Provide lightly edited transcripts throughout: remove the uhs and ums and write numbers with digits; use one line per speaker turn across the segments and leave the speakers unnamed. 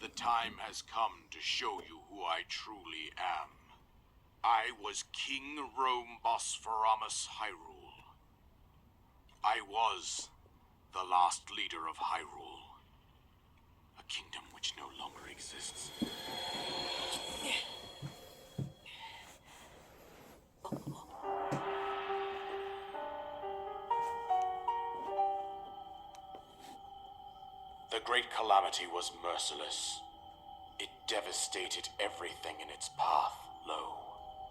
The time has come to show you who I truly am. I was King Rome Bosphoramus Hyrule. I was the last leader of Hyrule, a kingdom which no longer exists. The Great Calamity was merciless. It devastated everything in its path,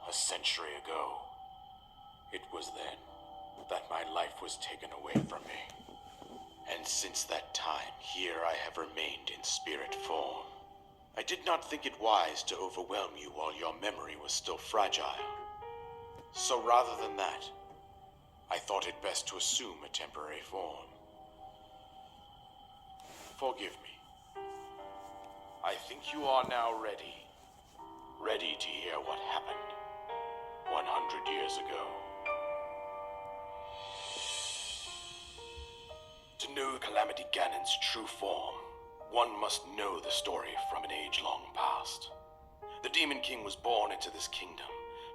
a century ago. It was then that my life was taken away from me. And since that time, here I have remained in spirit form. I did not think it wise to overwhelm you while your memory was still fragile. So rather than that, I thought it best to assume a temporary form. Forgive me. I think you are now ready. Ready to hear what happened 100 years ago. To know Calamity Ganon's true form, one must know the story from an age long past. The Demon King was born into this kingdom,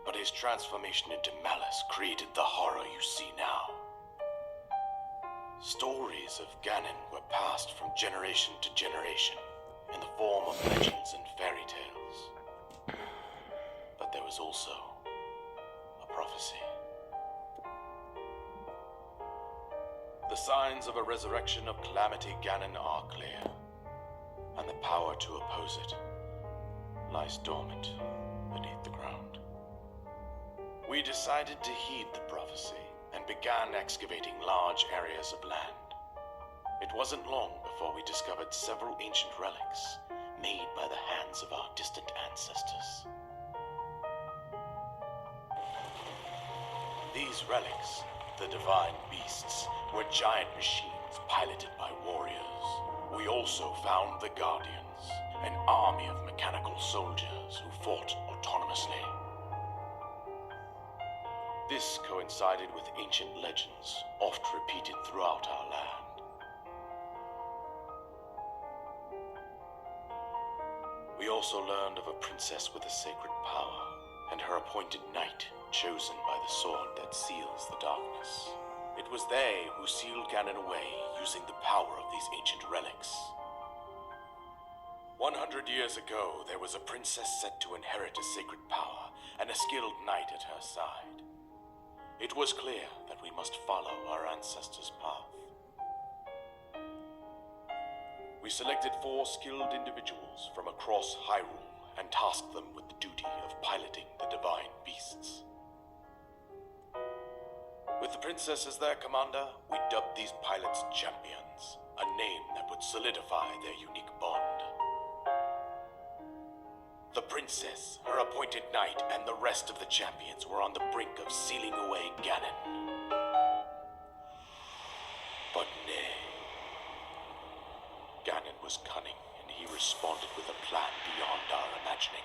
but his transformation into malice created the horror you see now. Stories of Ganon were passed from generation to generation in the form of legends and fairy tales. But there was also a prophecy. The signs of a resurrection of Calamity Ganon are clear, and the power to oppose it lies dormant beneath the ground. We decided to heed the prophecy and began excavating large areas of land. It wasn't long before we discovered several ancient relics made by the hands of our distant ancestors. These relics, the divine beasts, were giant machines piloted by warriors. We also found the Guardians, an army of mechanical soldiers who fought autonomously. This coincided with ancient legends, oft repeated throughout our land. We also learned of a princess with a sacred power, and her appointed knight, chosen by the sword that seals the darkness. It was they who sealed Ganon away using the power of these ancient relics. 100 years ago, there was a princess set to inherit a sacred power and a skilled knight at her side. It was clear that we must follow our ancestors' path. We selected 4 skilled individuals from across Hyrule and tasked them with the duty of piloting the divine beasts. With the princess as their commander, we dubbed these pilots champions, a name that would solidify their unique bond. The princess, her appointed knight, and the rest of the champions were on the brink of sealing away Ganon. But nay. Ganon was cunning, and he responded with a plan beyond our imagining.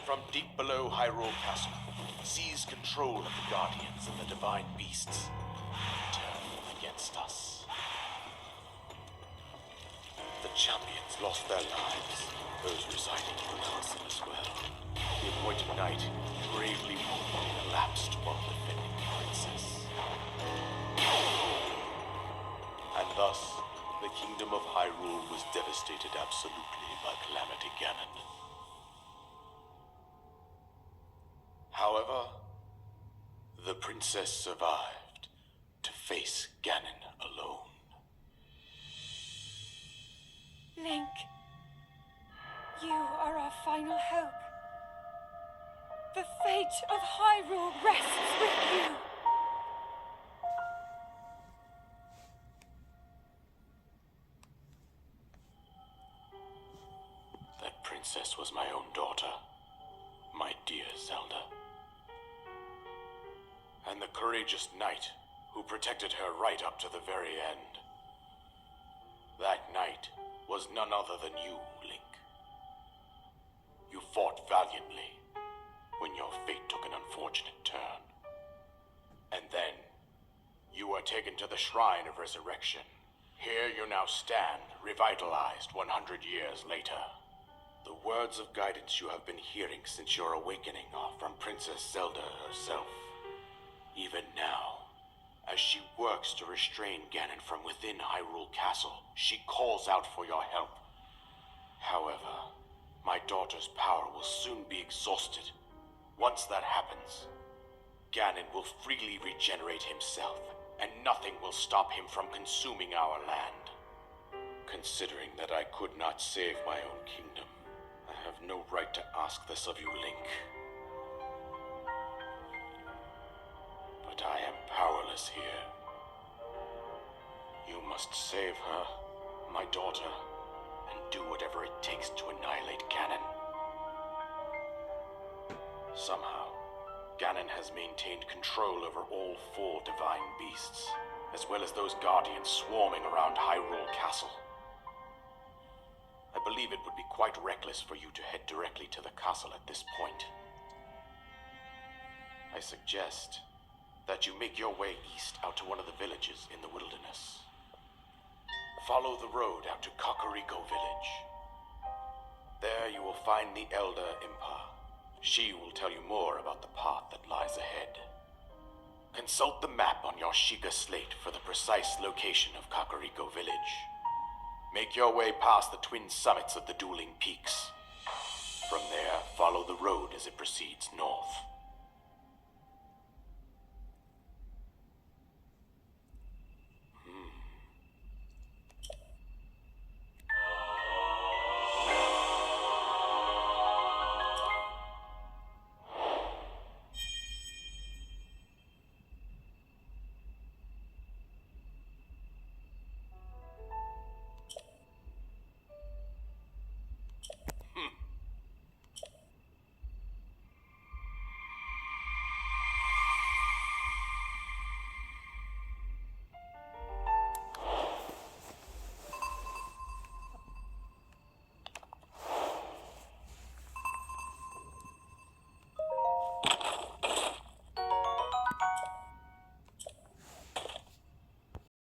From deep below Hyrule Castle, seized control of the Guardians and the Divine Beasts, and turned against us. The champions lost their lives, those residing in the castle as well. The appointed knight bravely collapsed while defending the princess. And thus, the kingdom of Hyrule was devastated absolutely by Calamity Ganon. However, the princess survived to face Ganon alone.
Link, you are our final hope. The fate of Hyrule rests with you.
That princess was my own daughter, my dear Zelda. And the courageous knight who protected her right up to the very end. That knight was none other than you, Link. You fought valiantly when your fate took an unfortunate turn. And then, you were taken to the Shrine of Resurrection. Here you now stand, revitalized 100 years later. The words of guidance you have been hearing since your awakening are from Princess Zelda herself. Even now, as she works to restrain Ganon from within Hyrule Castle, she calls out for your help. However, my daughter's power will soon be exhausted. Once that happens, Ganon will freely regenerate himself, and nothing will stop him from consuming our land. Considering that I could not save my own kingdom, I have no right to ask this of you, Link. But I am powerless here. You must save her, my daughter, and do whatever it takes to annihilate Ganon. Somehow, Ganon has maintained control over all 4 divine beasts, as well as those guardians swarming around Hyrule Castle. I believe it would be quite reckless for you to head directly to the castle at this point. I suggest that you make your way east out to one of the villages in the wilderness. Follow the road out to Kakariko Village. There you will find the Elder Impa. She will tell you more about the path that lies ahead. Consult the map on your Sheikah slate for the precise location of Kakariko Village. Make your way past the twin summits of the dueling peaks. From there, follow the road as it proceeds north.